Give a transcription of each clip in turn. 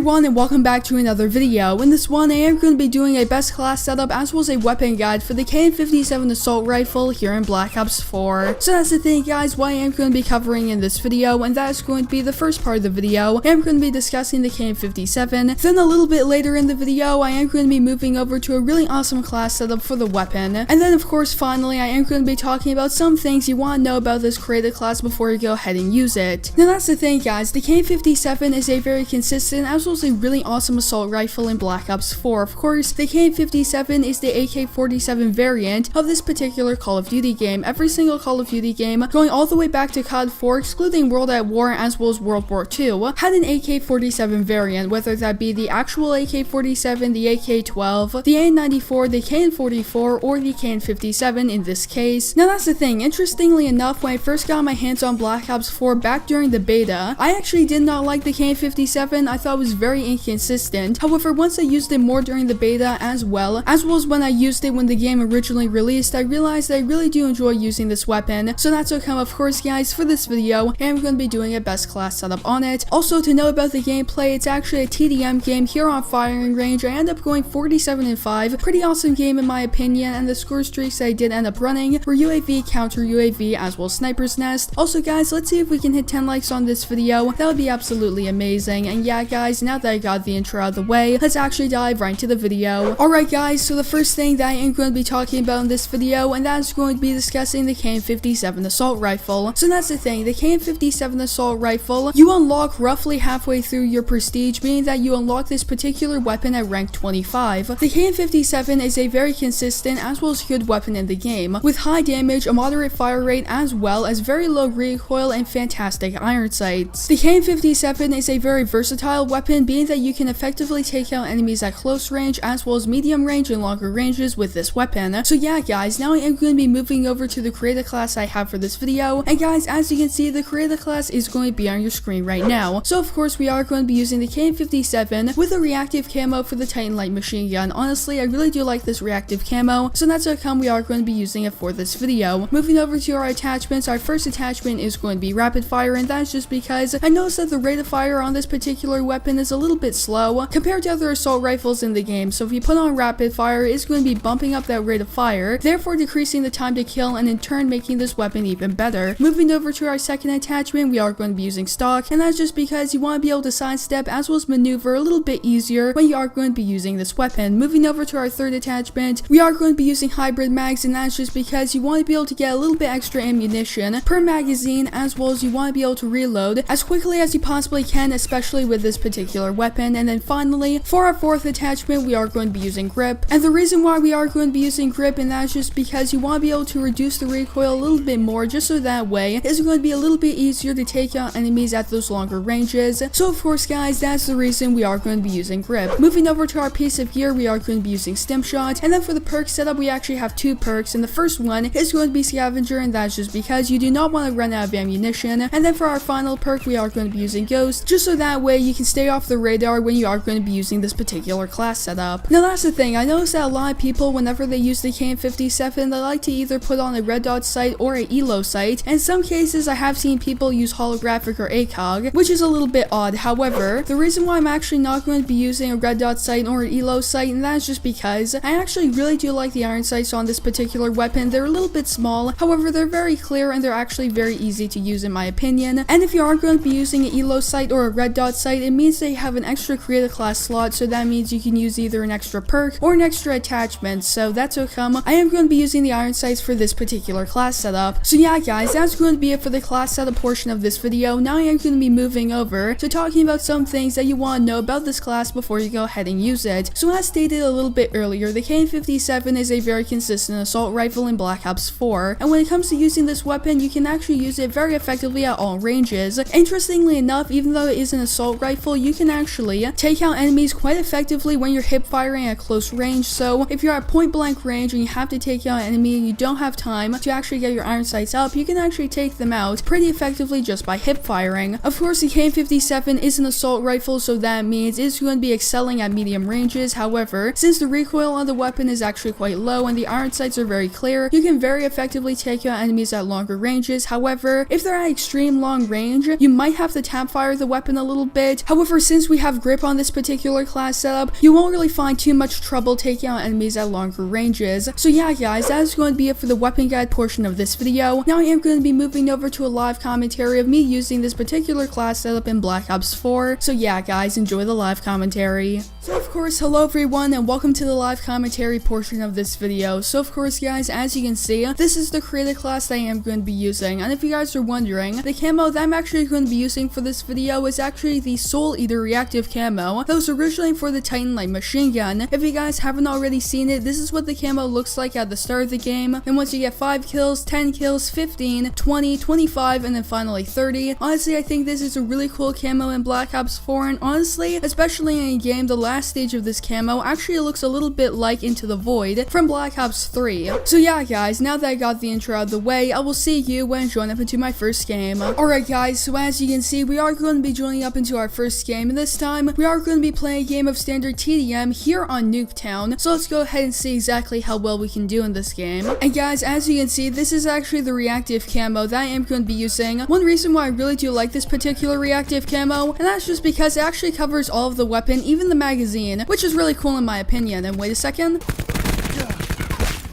everyone, and welcome back to another video. In this one, I am going to be doing a best class setup as well as a weapon guide for the KN57 assault rifle here in Black Ops 4. So that's the thing, guys, what I am going to be covering in this video, and that is going to be the first part of the video. I am going to be discussing the KN57. Then a little bit later in the video, I am going to be moving over to a really awesome class setup for the weapon. And then, of course, finally, I am going to be talking about some things you want to know about this created class before you go ahead and use it. Now that's the thing, guys, the KN57 is a very consistent as well as a really awesome assault rifle in Black Ops 4. Of course, the KN57 is the AK-47 variant of this particular Call of Duty game. Every single Call of Duty game, going all the way back to COD 4, excluding World at War as well as World War II, had an AK-47 variant, whether that be the actual AK-47, the AK-12, the AN-94, the KN-44, or the KN-57 in this case. Now that's the thing, interestingly enough, when I first got my hands on Black Ops 4 back during the beta, I actually did not like the KN-57. I thought it was very inconsistent. However, once I used it more during the beta as well as when I used it when the game originally released, I realized that I really do enjoy using this weapon. So that's how come, of course, guys, for this video, I am going to be doing a best class setup on it. Also, to know about the gameplay, it's actually a TDM game here on firing range. I end up going 47-5. Pretty awesome game in my opinion, and the score streaks I did end up running were UAV, counter UAV, as well as sniper's nest. Also, guys, let's see if we can hit 10 likes on this video. That would be absolutely amazing. And yeah, guys, now that I got the intro out of the way, let's actually dive right into the video. Alright, guys, so the first thing that I am going to be talking about in this video, and that is going to be discussing the KN57 assault rifle. So that's the thing, the KN57 assault rifle, you unlock roughly halfway through your prestige, meaning that you unlock this particular weapon at rank 25. The KN57 is a very consistent as well as good weapon in the game, with high damage, a moderate fire rate, as well as very low recoil and fantastic iron sights. The KN57 is a very versatile weapon, being that you can effectively take out enemies at close range as well as medium range and longer ranges with this weapon. So yeah, guys, now I am going to be moving over to the creator class I have for this video, and guys, as you can see, the creator class is going to be on your screen right now. So of course, we are going to be using the KN57 with a reactive camo for the Titan Light machine gun. Honestly, I really do like this reactive camo, so that's how come we are going to be using it for this video. Moving over to our attachments, our first attachment is going to be rapid fire, and that's just because I noticed that the rate of fire on this particular weapon is a little bit slow compared to other assault rifles in the game. So if you put on rapid fire, it's going to be bumping up that rate of fire, therefore decreasing the time to kill and in turn making this weapon even better. Moving over to our second attachment, we are going to be using stock, and that's just because you want to be able to sidestep as well as maneuver a little bit easier when you are going to be using this weapon. Moving over to our third attachment, we are going to be using hybrid mags, and that's just because you want to be able to get a little bit extra ammunition per magazine, as well as you want to be able to reload as quickly as you possibly can, especially with this particular weapon. And then finally, for our fourth attachment, we are going to be using grip, and the reason why we are going to be using grip, and that's just because you want to be able to reduce the recoil a little bit more, just so that way it's going to be a little bit easier to take out enemies at those longer ranges. So of course, guys, that's the reason we are going to be using grip. Moving over to our piece of gear, we are going to be using stim shot, and then for the perk setup, we actually have two perks, and the first one is going to be scavenger, and that's just because you do not want to run out of ammunition. And then for our final perk, we are going to be using ghost, just so that way you can stay off the radar when you are going to be using this particular class setup. Now that's the thing, I noticed that a lot of people, whenever they use the KN57, they like to either put on a red dot sight or a ELO sight. In some cases, I have seen people use holographic or ACOG, which is a little bit odd. However, the reason why I'm actually not going to be using a red dot sight or an ELO sight, and that is just because I actually really do like the iron sights on this particular weapon. They're a little bit small, however, they're very clear and they're actually very easy to use in my opinion. And if you are going to be using an ELO sight or a red dot sight, it means they have an extra creator class slot, so that means you can use either an extra perk or an extra attachment. So that's how come I am going to be using the iron sights for this particular class setup. So yeah, guys, that's going to be it for the class setup portion of this video. Now I am going to be moving over to talking about some things that you want to know about this class before you go ahead and use it. So as stated a little bit earlier, the KN57 is a very consistent assault rifle in Black Ops 4, and when it comes to using this weapon, you can actually use it very effectively at all ranges. Interestingly enough, even though it is an assault rifle, you can actually take out enemies quite effectively when you're hip firing at close range. So if you're at point blank range and you have to take out an enemy and you don't have time to actually get your iron sights up, you can actually take them out pretty effectively just by hip firing. Of course, the KN57 is an assault rifle, so that means it's going to be excelling at medium ranges. However, since the recoil on the weapon is actually quite low and the iron sights are very clear, you can very effectively take out enemies at longer ranges. However, if they're at extreme long range, you might have to tap fire the weapon a little bit. However, since since we have grip on this particular class setup, you won't really find too much trouble taking out enemies at longer ranges. So yeah guys, that is going to be it for the weapon guide portion of this video. Now I am going to be moving over to a live commentary of me using this particular class setup in Black Ops 4. So yeah guys, enjoy the live commentary. So of course, hello everyone and welcome to the live commentary portion of this video. So of course guys, as you can see, this is the creator class that I am going to be using. And if you guys are wondering, the camo that I'm actually going to be using for this video is actually the Soul Eater reactive camo that was originally for the Titan Light machine gun. If you guys haven't already seen it, this is what the camo looks like at the start of the game. And once you get 5 kills, 10 kills, 15, 20, 25, and then finally 30. Honestly, I think this is a really cool camo in Black Ops 4, and honestly, especially in a game, the last stage of this camo actually looks a little bit like Into the Void from Black Ops 3. So yeah guys, now that I got the intro out of the way, I will see you when I join up into my first game. Alright guys, so as you can see, we are going to be joining up into our first game, and this time, we are going to be playing a game of standard TDM here on Nuketown. So let's go ahead and see exactly how well we can do in this game. And guys, as you can see, this is actually the reactive camo that I am going to be using. One reason why I really do like this particular reactive camo, and that's just because it actually covers all of the weapon, even the magazine, which is really cool in my opinion. And wait a second.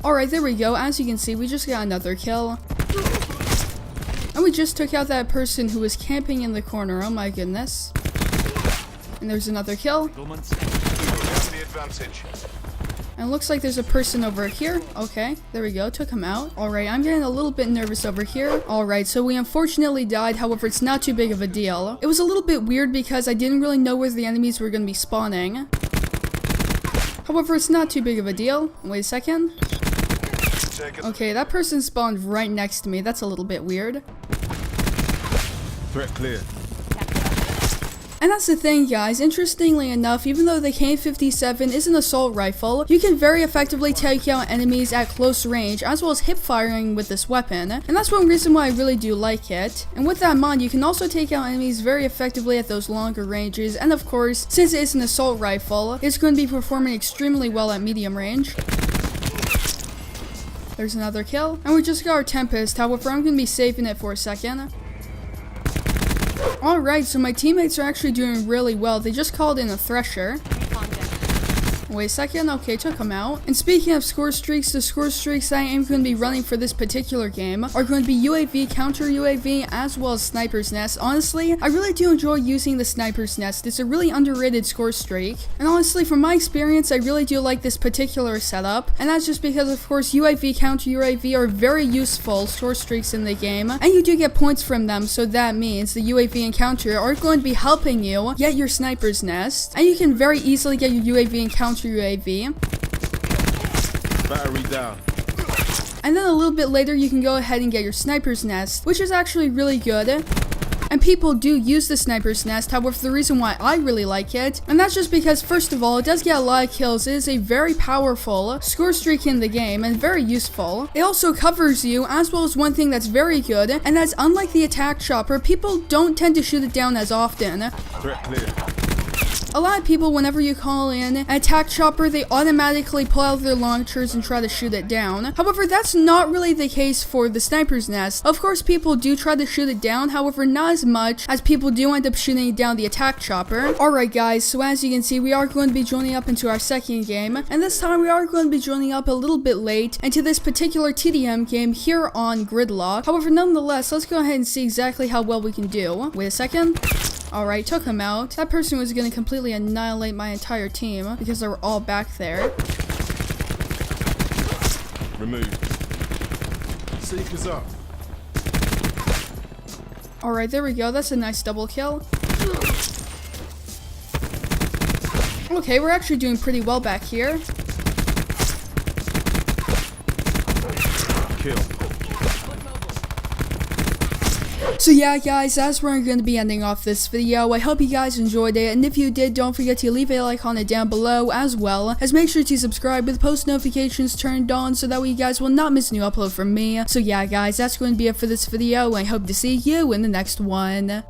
Alright, there we go. As you can see, we just got another kill. And we just took out that person who was camping in the corner. Oh my goodness. And there's another kill. And it looks like there's a person over here. Okay, there we go, took him out. Alright, I'm getting a little bit nervous over here. Alright, so we unfortunately died, however, it's not too big of a deal. It was a little bit weird because I didn't really know where the enemies were going to be spawning. However, it's not too big of a deal. Wait a second. Okay, that person spawned right next to me. That's a little bit weird. Threat clear. And that's the thing guys, interestingly enough, even though the KN57 is an assault rifle, you can very effectively take out enemies at close range as well as hip firing with this weapon. And that's one reason why I really do like it. And with that in mind, you can also take out enemies very effectively at those longer ranges, and of course, since it is an assault rifle, it's going to be performing extremely well at medium range. There's another kill, and we just got our Tempest, however I'm going to be saving it for a second. Alright, so my teammates are actually doing really well. They just called in a Thresher. Wait a second, okay, took him out. And speaking of score streaks, the score streaks that I am going to be running for this particular game are going to be UAV, counter UAV, as well as Sniper's Nest. Honestly, I really do enjoy using the Sniper's Nest. It's a really underrated score streak. And honestly, from my experience, I really do like this particular setup. And that's just because, of course, UAV, counter UAV are very useful score streaks in the game. And you do get points from them, so that means the UAV and counter are going to be helping you get your Sniper's Nest. And you can very easily get your UAV and counter UAV. Battery down. And then a little bit later you can go ahead and get your Sniper's Nest, which is actually really good. And people do use the Sniper's Nest, however the reason why I really like it, and that's just because first of all, it does get a lot of kills, it is a very powerful score streak in the game and very useful. It also covers you, as well as one thing that's very good, and that's unlike the attack chopper, people don't tend to shoot it down as often. Threat clear. A lot of people, whenever you call in an attack chopper, they automatically pull out their launchers and try to shoot it down. However, that's not really the case for the Sniper's Nest. Of course, people do try to shoot it down, however, not as much as people do end up shooting down the attack chopper. Alright guys, so as you can see, we are going to be joining up into our second game, and this time we are going to be joining up a little bit late into this particular TDM game here on Gridlock. However, nonetheless, let's go ahead and see exactly how well we can do. Wait a second. Alright, took him out. That person was going to completely annihilate my entire team because they were all back there. Removed. Seekers up. Alright, there we go. That's a nice double kill. Okay, we're actually doing pretty well back here. Kill. So yeah guys, that's where I'm going to be ending off this video. I hope you guys enjoyed it, and if you did, don't forget to leave a like on it down below, as well as make sure to subscribe with post notifications turned on so that way you guys will not miss a new upload from me. So yeah guys, that's going to be it for this video, and I hope to see you in the next one.